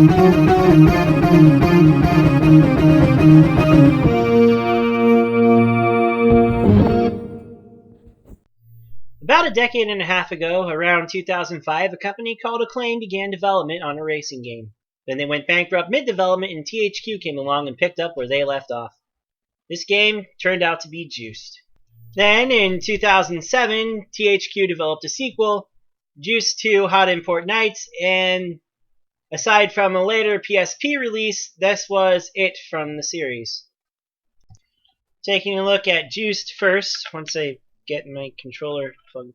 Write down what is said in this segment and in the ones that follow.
About a decade and a half ago, around 2005, a company called Acclaim began development on a racing game. Then they went bankrupt mid-development and THQ came along and picked up where they left off. This game turned out to be Juiced. Then, in 2007, THQ developed a sequel, Juiced 2 Hot Import Nights, and aside from a later PSP release, this was it from the series. Taking a look at Juiced first, once I get my controller plugged.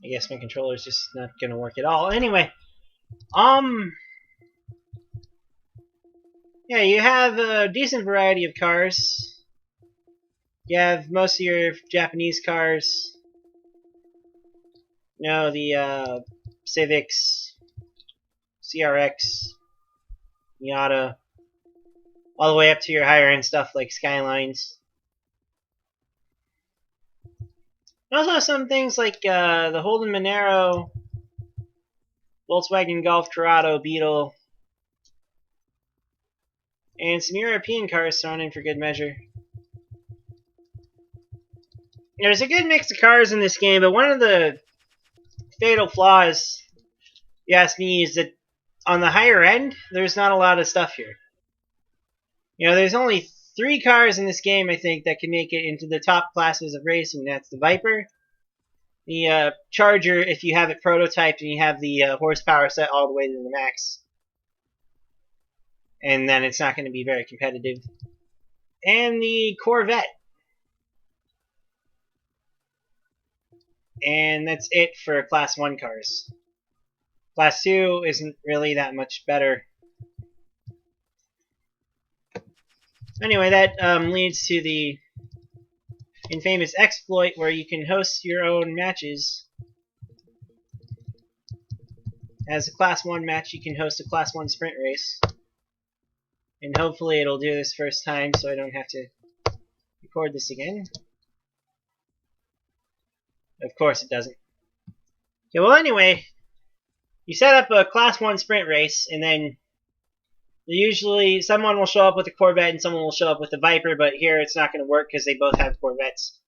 I guess my controller's just not going to work at all. Anyway, yeah, you have a decent variety of cars. You have most of your Japanese cars. You know, the Civics, CRX, Miata, all the way up to your higher end stuff like Skylines. Also some things like the Holden Monero, Volkswagen Golf Corrado, Beetle, and some European cars thrown in for good measure. There's a good mix of cars in this game, but one of the fatal flaws, you ask me, is that on the higher end, there's not a lot of stuff here. You know, there's only 3 cars in this game, I think, that can make it into the top classes of racing. That's the Viper, the Charger, if you have it prototyped and you have the horsepower set all the way to the max. And then it's not going to be very competitive. And the Corvette. And that's it for Class 1 cars. Class 2 isn't really that much better. Anyway, that leads to the infamous exploit where you can host your own matches. As a Class 1 match, you can host a Class 1 sprint race. And hopefully it'll do this first time so I don't have to record this again. Of course it doesn't. Okay, well anyway, you set up a Class 1 sprint race, and then usually someone will show up with a Corvette and someone will show up with a Viper, but here it's not going to work because they both have Corvettes.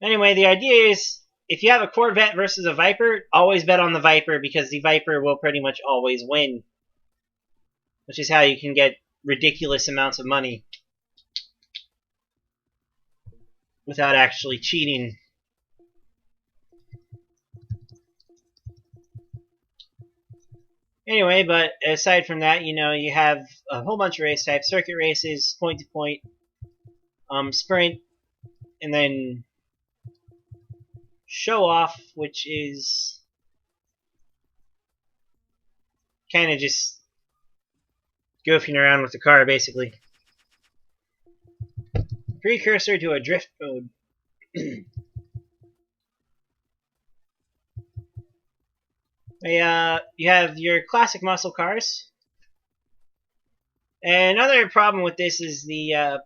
Anyway, the idea is, if you have a Corvette versus a Viper, always bet on the Viper because the Viper will pretty much always win. Which is how you can get ridiculous amounts of money without actually cheating. Anyway, but aside from that, you know, you have a whole bunch of race types: circuit races, point-to-point, sprint, and then show-off, which is kind of just goofing around with the car, basically. Precursor to a drift mode. You have your classic muscle cars. And another problem with this is the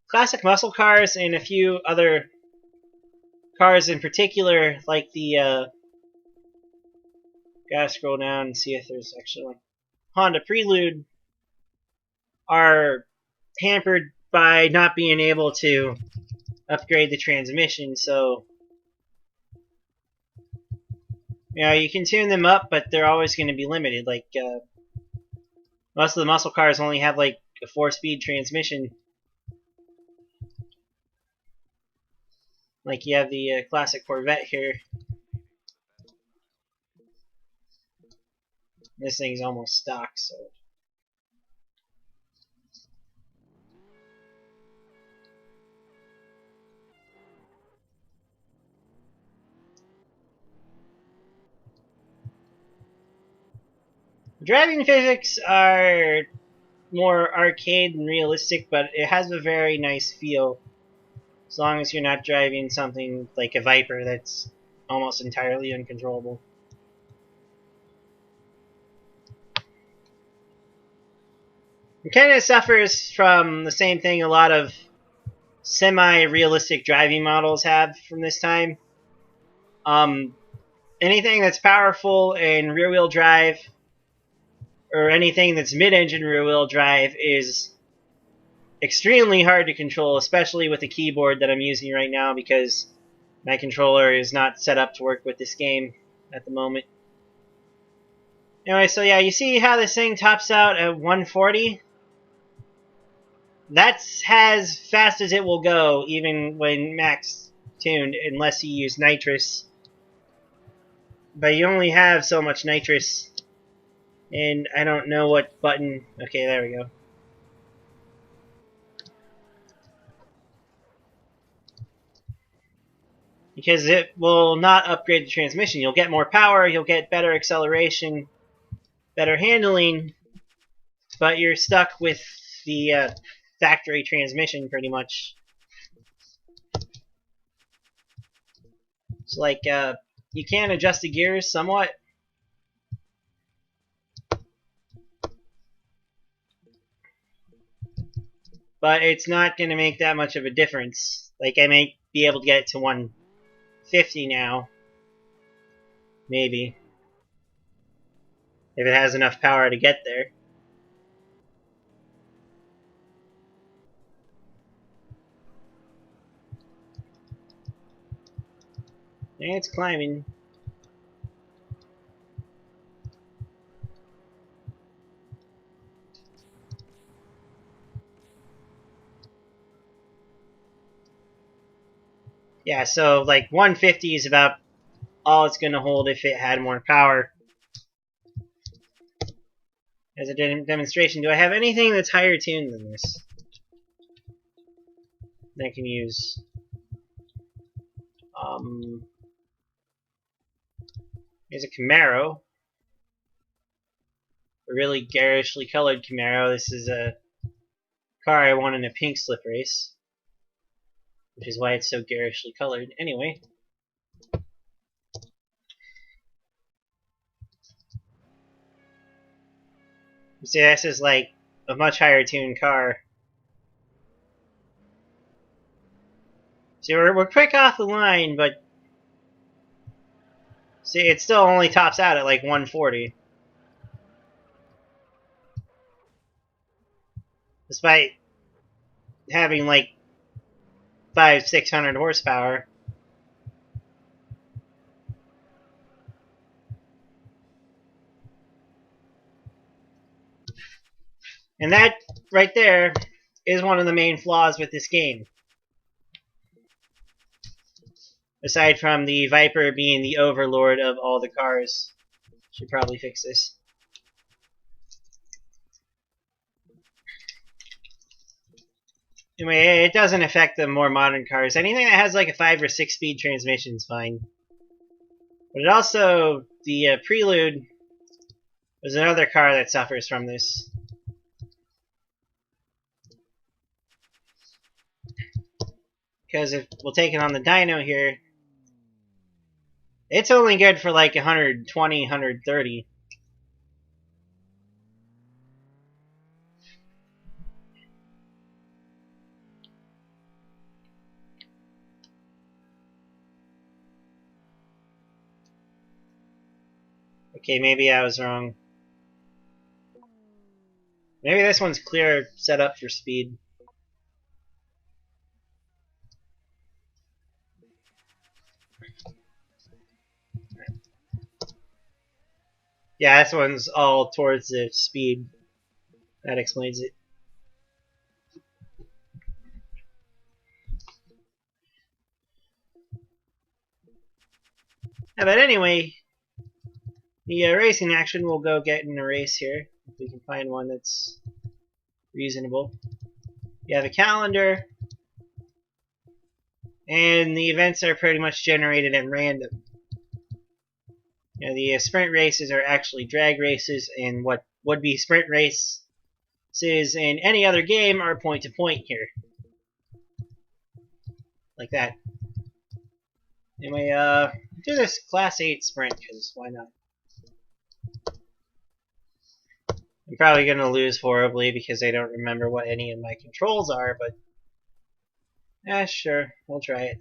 classic muscle cars and a few other cars in particular, like the gotta scroll down and see if there's actually one. Honda Prelude, are hampered by not being able to upgrade the transmission, so you know, you can tune them up, but they're always going to be limited. Like, most of the muscle cars only have, like, a 4-speed transmission. Like, you have the classic Corvette here. This thing's almost stock, so... Driving physics are more arcade and realistic, but it has a very nice feel. As long as you're not driving something like a Viper that's almost entirely uncontrollable. It kind of suffers from the same thing a lot of semi-realistic driving models have from this time. anything that's powerful in rear-wheel drive or anything that's mid-engine rear-wheel drive is extremely hard to control, especially with the keyboard that I'm using right now because my controller is not set up to work with this game at the moment. Anyway, so yeah, you see how this thing tops out at 140? That's as fast as it will go, even when max tuned, unless you use nitrous. But you only have so much nitrous, and I don't know what button. Okay, there we go. Because it will not upgrade the transmission. You'll get more power, you'll get better acceleration, better handling, but you're stuck with the factory transmission pretty much. So like, you can adjust the gears somewhat, but it's not going to make that much of a difference. Like, I may be able to get it to 150 now, maybe, if it has enough power to get there. Yeah, it's climbing. Yeah, so like 150 is about all it's going to hold if it had more power. As a demonstration, do I have anything that's higher tuned than this that I can use? Here's a Camaro. A really garishly colored Camaro. This is a car I won in a pink slip race, which is why it's so garishly colored. Anyway. See, this is like a much higher tuned car. See, we're quick off the line, but see, it still only tops out at like 140. Despite having like 500-600 horsepower. And that right there is one of the main flaws with this game. Aside from the Viper being the overlord of all the cars. Should probably fix this. Anyway, it doesn't affect the more modern cars. Anything that has like a 5 or 6 speed transmission is fine. But it also, the Prelude was another car that suffers from this. Because if we'll take it on the dyno here, it's only good for like 120, 130. Okay, maybe I was wrong. Maybe this one's clear set up for speed. Yeah, this one's all towards the speed. That explains it. Yeah, but anyway, the racing action will go get in a race here. If we can find one that's reasonable. You have a calendar, and the events are pretty much generated at random. You know, the sprint races are actually drag races, and what would be sprint races in any other game are point to point here. Like that. Anyway, do this Class 8 sprint, because why not? I'm probably going to lose horribly because I don't remember what any of my controls are, but yeah, sure, we'll try it.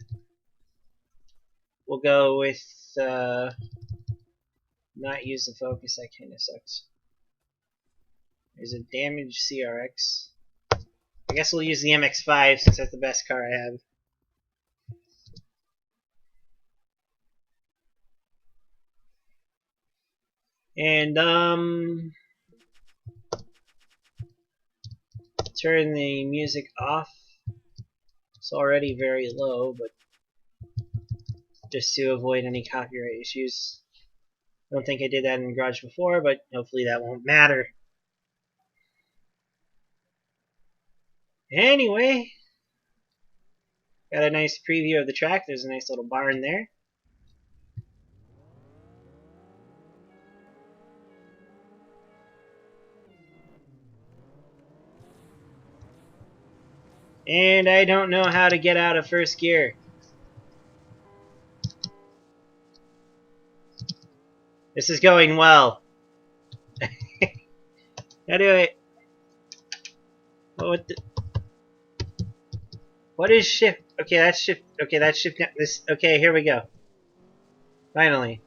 We'll go with not use the focus. That kind of sucks. There's a damaged CRX. I guess we'll use the MX-5 since that's the best car I have. And turn the music off. It's already very low, but just to avoid any copyright issues. I don't think I did that in the garage before, but hopefully that won't matter. Anyway, got a nice preview of the track. There's a nice little barn there. And I don't know how to get out of first gear. This is going well. How do I... What is shift? Okay, that's shift. Okay, that's shift. This. Okay, here we go. Finally.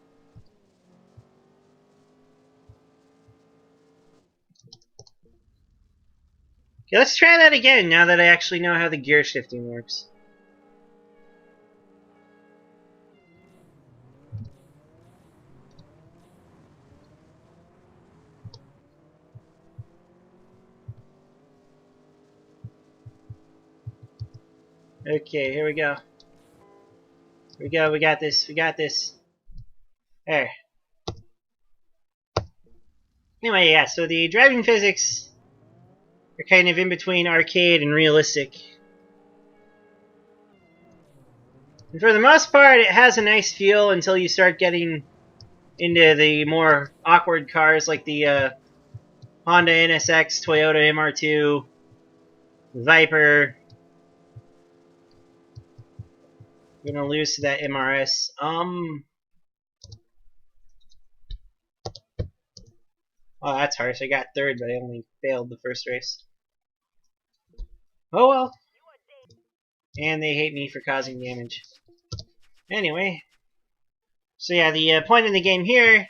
Okay, let's try that again now that I actually know how the gear shifting works. Okay, here we go. Here we go, we got this, we got this. There. Anyway, yeah, so the driving physics are kind of in between arcade and realistic. And for the most part, it has a nice feel until you start getting into the more awkward cars like the Honda NSX, Toyota MR2, Viper. We're gonna lose to that MRS. Oh, that's harsh. I got third, but I only failed the first race. Oh well. And they hate me for causing damage. Anyway. So yeah, the point of the game here...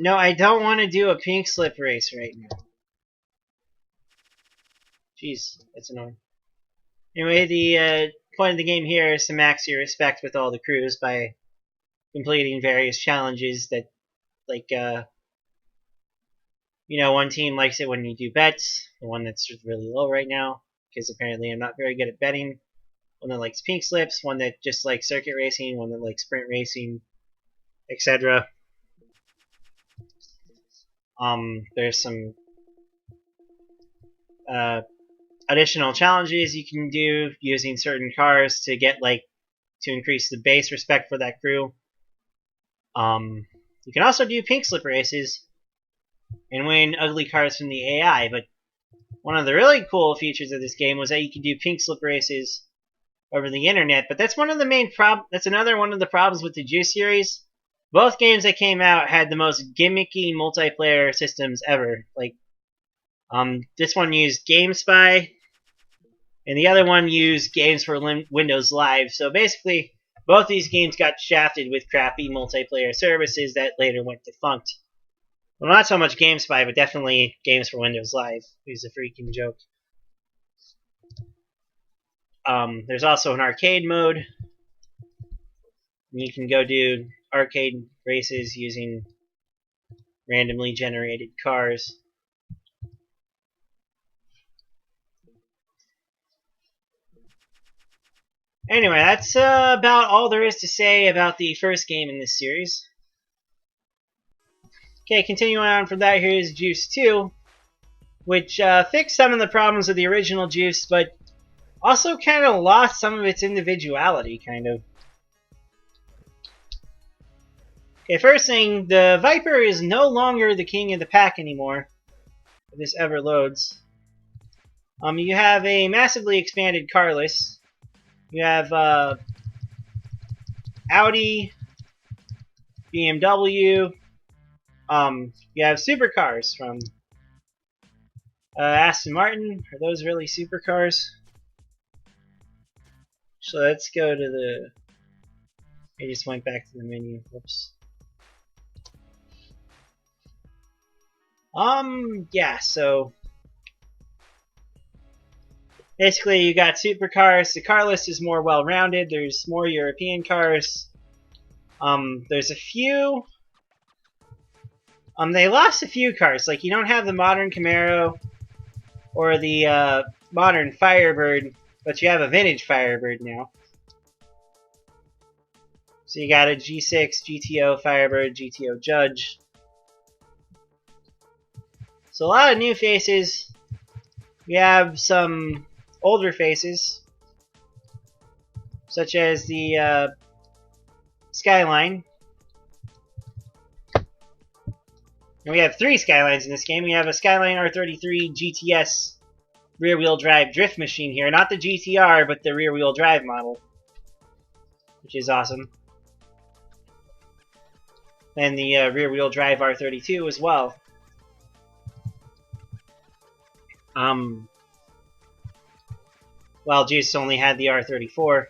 No, I don't want to do a pink slip race right now. Jeez, that's annoying. Anyway, the point of the game here is to max your respect with all the crews by completing various challenges that, like, you know, one team likes it when you do bets, the one that's really low right now, because apparently I'm not very good at betting. One that likes pink slips, one that just likes circuit racing, one that likes sprint racing, etc. There's some additional challenges you can do using certain cars to get, like, to increase the base respect for that crew. You can also do pink slip races and win ugly cars from the AI, but one of the really cool features of this game was that you could do pink slip races over the internet, but that's one of the main that's another one of the problems with the Juice series. Both games that came out had the most gimmicky multiplayer systems ever. Like, this one used GameSpy, and the other one used Games for Windows Live. So basically, both these games got shafted with crappy multiplayer services that later went defunct. Well, not so much GameSpy, but definitely Games for Windows Live. Who's a freaking joke. There's also an arcade mode. You can go do arcade races using randomly generated cars. Anyway, that's about all there is to say about the first game in this series. Okay, continuing on from that, here's Juice 2, which fixed some of the problems of the original Juice, but also kind of lost some of its individuality, kind of. Okay, first thing, the Viper is no longer the king of the pack anymore. If this ever loads. You have a massively expanded car list. You have Audi, BMW. You have supercars from Aston Martin. Are those really supercars? So let's go to the I just went back to the menu. Whoops. Yeah, so basically you got supercars. The car list is more well-rounded. There's more European cars. There's a few. They lost a few cars. Like, you don't have the modern Camaro or the modern Firebird, but you have a vintage Firebird now. So you got a G6, GTO Firebird, GTO Judge. So a lot of new faces. We have some older faces, such as the Skyline. And we have 3 Skylines in this game. We have a Skyline R33 GTS rear-wheel drive drift machine here. Not the GTR, but the rear-wheel drive model, which is awesome. And the rear-wheel drive R32 as well. Well, Juice only had the R34.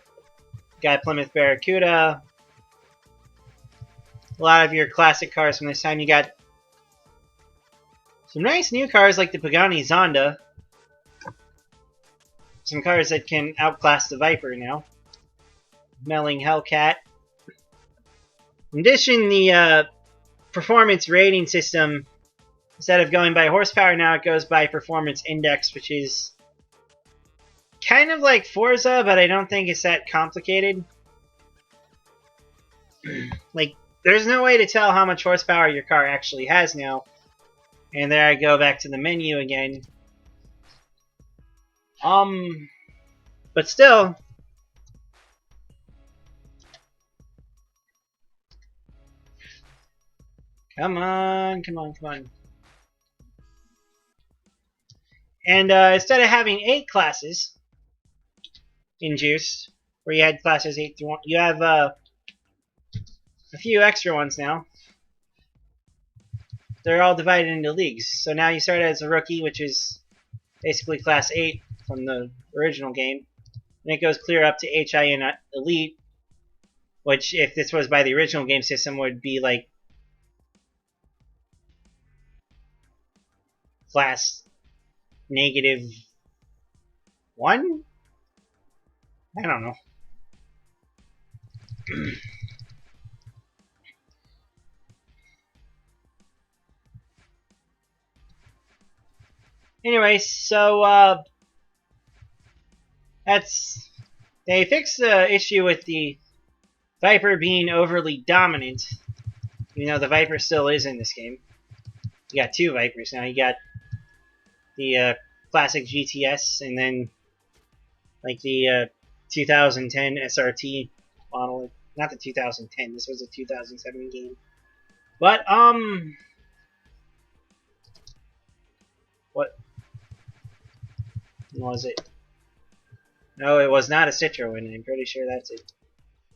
Got Plymouth Barracuda. A lot of your classic cars from this time. You got some nice new cars like the Pagani Zonda. Some cars that can outclass the Viper now. Melling Hellcat. In addition, the performance rating system, instead of going by horsepower, now it goes by performance index, which is kind of like Forza, but I don't think it's that complicated. Like, there's no way to tell how much horsepower your car actually has now. And there I go back to the menu again. But still, come on. And instead of having 8 classes in Juice, where you had classes 8 through 1, you have a few extra ones now. They're all divided into leagues. So now you start as a rookie, which is basically class 8 from the original game. And it goes clear up to HIN Elite, which, if this was by the original game system, would be like class -1? I don't know. Anyway, so they fixed the issue with the Viper being overly dominant. You know, the Viper still is in this game. You got 2 Vipers now. You got the classic GTS, and then like the 2010 SRT model. Not the 2010. This was a 2007 game. But what was it? No, it was not a Citroen. I'm pretty sure that's it.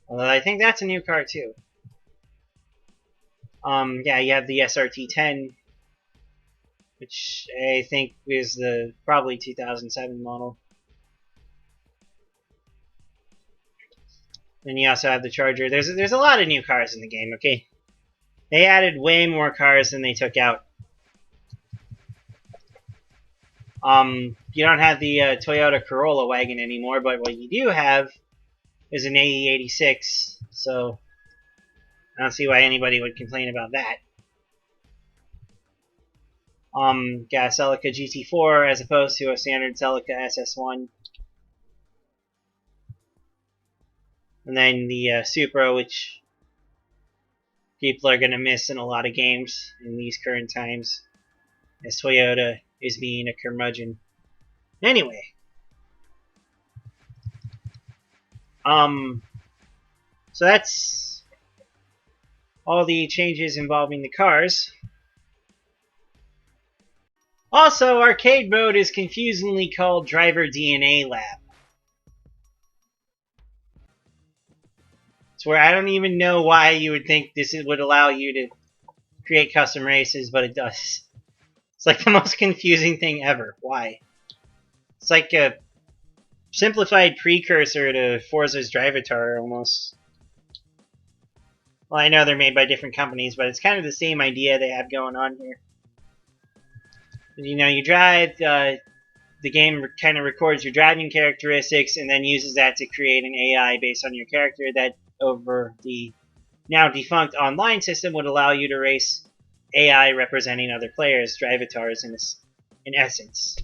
Although I think that's a new car too. Yeah, you have the SRT-10, which I think is the probably 2007 model. Then you also have the Charger. There's a lot of new cars in the game. Okay, they added way more cars than they took out. You don't have the Toyota Corolla wagon anymore, but what you do have is an AE86, so I don't see why anybody would complain about that. Got a Celica GT4 as opposed to a standard Celica SS1. And then the Supra, which people are going to miss in a lot of games in these current times, as Toyota is being a curmudgeon. Anyway. So that's all the changes involving the cars. Also, arcade mode is confusingly called Driver DNA Lab. It's where I don't even know why you would think this would allow you to create custom races, but it does. It's like the most confusing thing ever. Why? It's like a simplified precursor to Forza's Drivatar, almost. Well, I know they're made by different companies, but it's kind of the same idea they have going on here. You know, you drive, the game kind of records your driving characteristics and then uses that to create an AI based on your character that over the now defunct online system would allow you to race AI representing other players, drivatars in essence.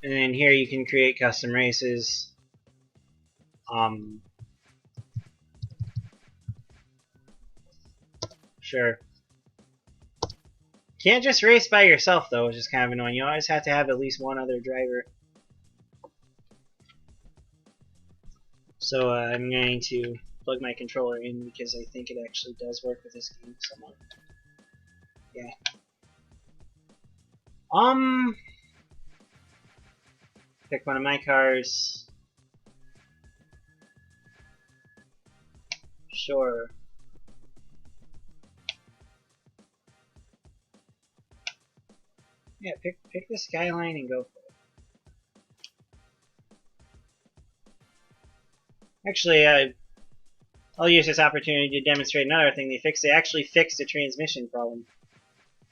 And then here you can create custom races. Sure. Can't just race by yourself though, which is kind of annoying. You always have to have at least one other driver. So I'm going to plug my controller in because I think it actually does work with this game somewhat. Yeah. Pick one of my cars. Sure. Yeah, pick the Skyline and go for it. Actually, I'll use this opportunity to demonstrate another thing they fixed. They actually fixed a transmission problem.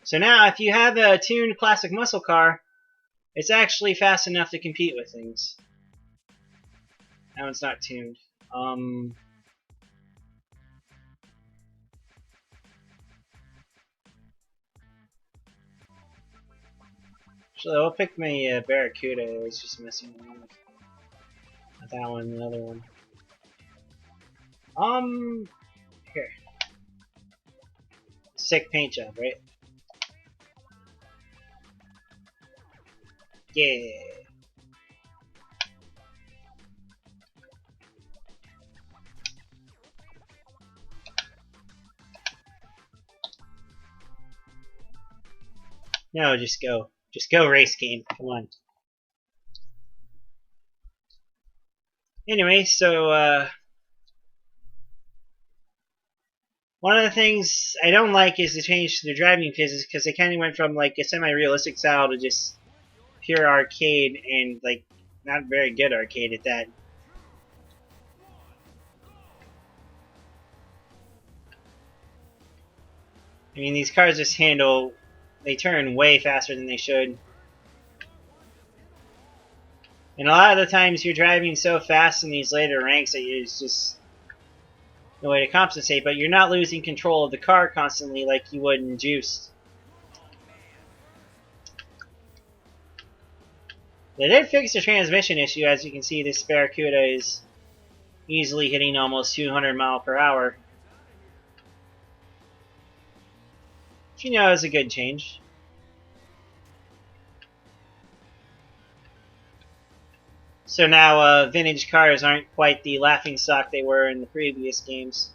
So now, if you have a tuned classic muscle car, it's actually fast enough to compete with things. That one's not tuned. Actually, I'll pick my Barracuda. I was just messing around with. Not that one, the other one. Here. Sick paint job, right? Yeah. No, just go. Just go, race game. Come on. Anyway, so, one of the things I don't like is the change to the driving physics because they kind of went from like a semi-realistic style to just pure arcade and like not very good arcade at that. I mean, these cars just they turn way faster than they should. And a lot of the times you're driving so fast in these later ranks that it's just no way to compensate, but you're not losing control of the car constantly like you would in Juiced. They did fix the transmission issue. As you can see, this Barracuda is easily hitting almost 200 miles per hour. Which, you know, is a good change. So now vintage cars aren't quite the laughingstock they were in the previous games.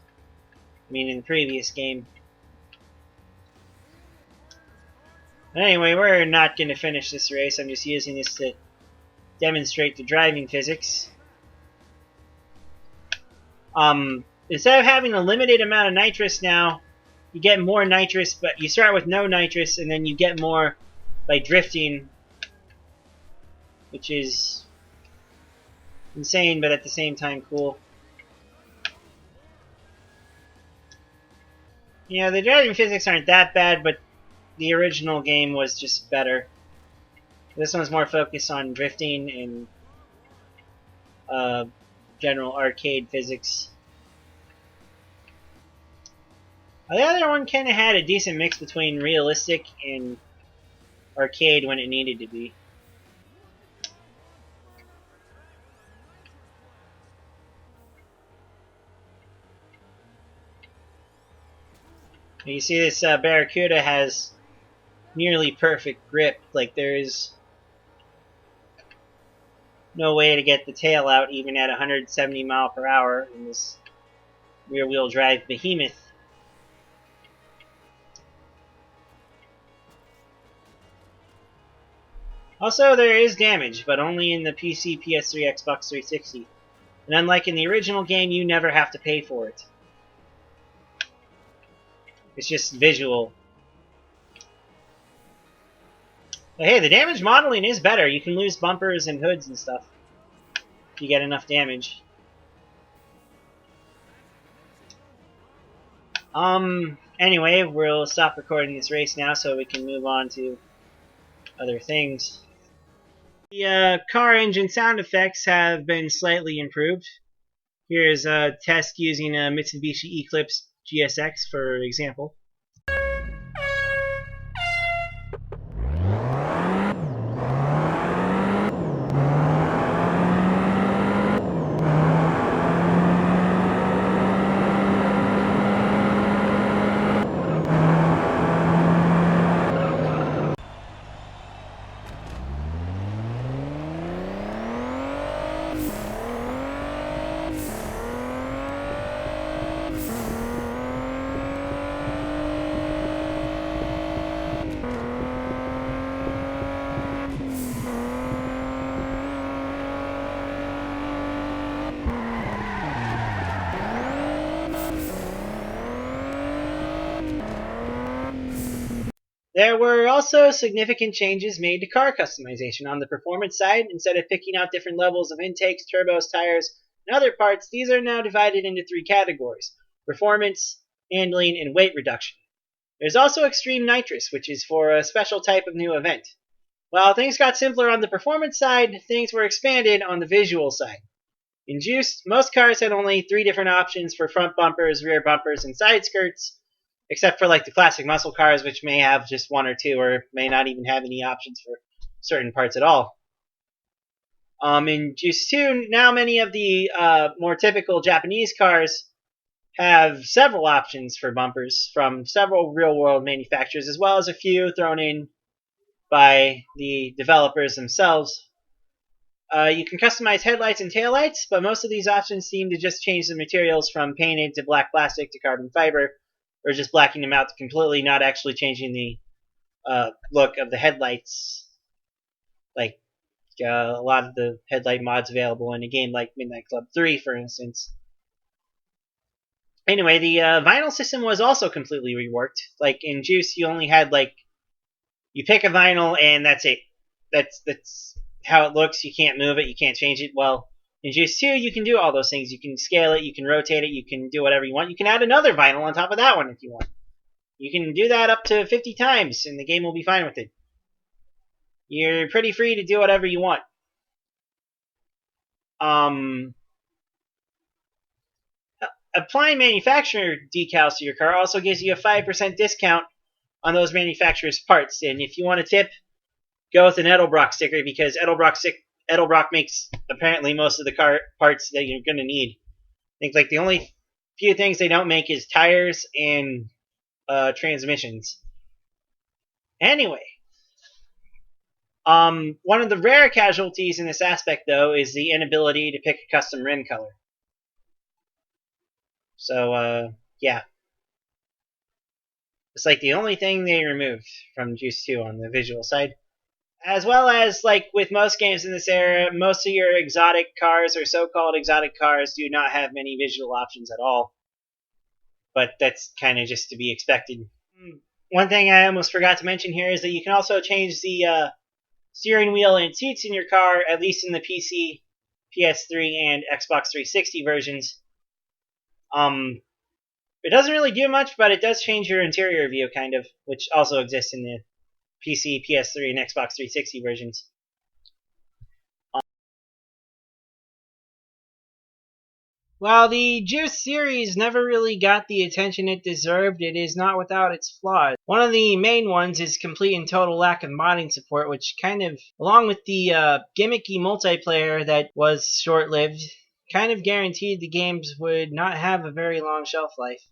I mean, in the previous game. But anyway, we're not going to finish this race. I'm just using this to demonstrate the driving physics. Instead of having a limited amount of nitrous now, you get more nitrous, but you start with no nitrous, and then you get more by drifting, which is insane, but at the same time cool. You know, the driving physics aren't that bad, but the original game was just better. This one's more focused on drifting and general arcade physics. The other one kind of had a decent mix between realistic and arcade when it needed to be. You see this Barracuda has nearly perfect grip. Like, there is no way to get the tail out even at 170 miles per hour in this rear-wheel drive behemoth. Also, there is damage, but only in the PC, PS3, Xbox 360. And unlike in the original game, you never have to pay for it. It's just visual. But hey, the damage modeling is better. You can lose bumpers and hoods and stuff. if you get enough damage. Anyway, we'll stop recording this race now so we can move on to other things. The car engine sound effects have been slightly improved. Here's a test using a Mitsubishi Eclipse GSX, for example. There were also significant changes made to car customization. On the performance side, instead of picking out different levels of intakes, turbos, tires, and other parts, these are now divided into 3 categories: performance, handling, and weight reduction. There's also extreme nitrous, which is for a special type of new event. While things got simpler on the performance side, things were expanded on the visual side. In Juiced, most cars had only 3 different options for front bumpers, rear bumpers, and side skirts, except for like the classic muscle cars, which may have just 1 or 2, or may not even have any options for certain parts at all. In Juiced 2, now many of the more typical Japanese cars have several options for bumpers from several real-world manufacturers, as well as a few thrown in by the developers themselves. You can customize headlights and taillights, but most of these options seem to just change the materials from painted to black plastic to carbon fiber, or just blacking them out completely, not actually changing the look of the headlights, like a lot of the headlight mods available in a game like Midnight Club 3, for instance. Anyway, the vinyl system was also completely reworked. Like in Juice, you only had you pick a vinyl and that's it. That's how it looks. You can't move it. You can't change it. Well, in Juice 2, you can do all those things. You can scale it. You can rotate it. You can do whatever you want. You can add another vinyl on top of that one if you want. You can do that up to 50 times, and the game will be fine with it. You're pretty free to do whatever you want. Applying manufacturer decals to your car also gives you a 5% discount on those manufacturers' parts. And if you want to tip, go with an Edelbrock sticker, because Edelbrock makes apparently most of the car parts that you're going to need. I think like the only few things they don't make is tires and transmissions. Anyway, one of the rare casualties in this aspect, though, is the inability to pick a custom rim color. So, yeah. It's like the only thing they removed from Juice 2 on the visual side. As well as, like with most games in this era, most of your exotic cars, or so-called exotic cars, do not have many visual options at all. But that's kind of just to be expected. One thing I almost forgot to mention here is that you can also change the steering wheel and seats in your car, at least in the PC, PS3, and Xbox 360 versions. It doesn't really do much, but it does change your interior view, kind of, which also exists in the PC, PS3, and Xbox 360 versions. While the Juice series never really got the attention it deserved, it is not without its flaws. One of the main ones is complete and total lack of modding support, which kind of, along with the gimmicky multiplayer that was short-lived, kind of guaranteed the games would not have a very long shelf life.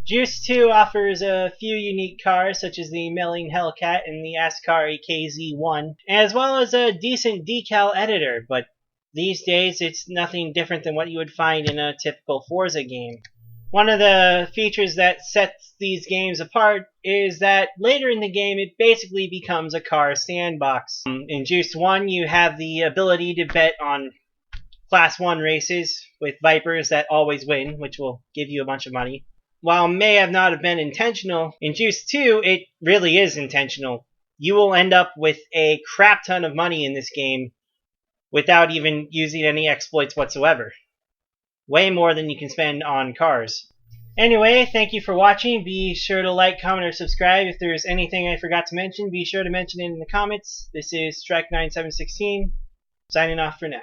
Juice 2 offers a few unique cars, such as the Milling Hellcat and the Ascari KZ1, as well as a decent decal editor, but these days it's nothing different than what you would find in a typical Forza game. One of the features that sets these games apart is that later in the game it basically becomes a car sandbox. In Juice 1 you have the ability to bet on Class 1 races with Vipers that always win, which will give you a bunch of money. While may have not have been intentional, in Juice 2 it really is intentional. You will end up with a crap ton of money in this game without even using any exploits whatsoever. Way more than you can spend on cars. Anyway, thank you for watching. Be sure to like, comment, or subscribe. If there's anything I forgot to mention, be sure to mention it in the comments. This is Strike 9716, signing off for now.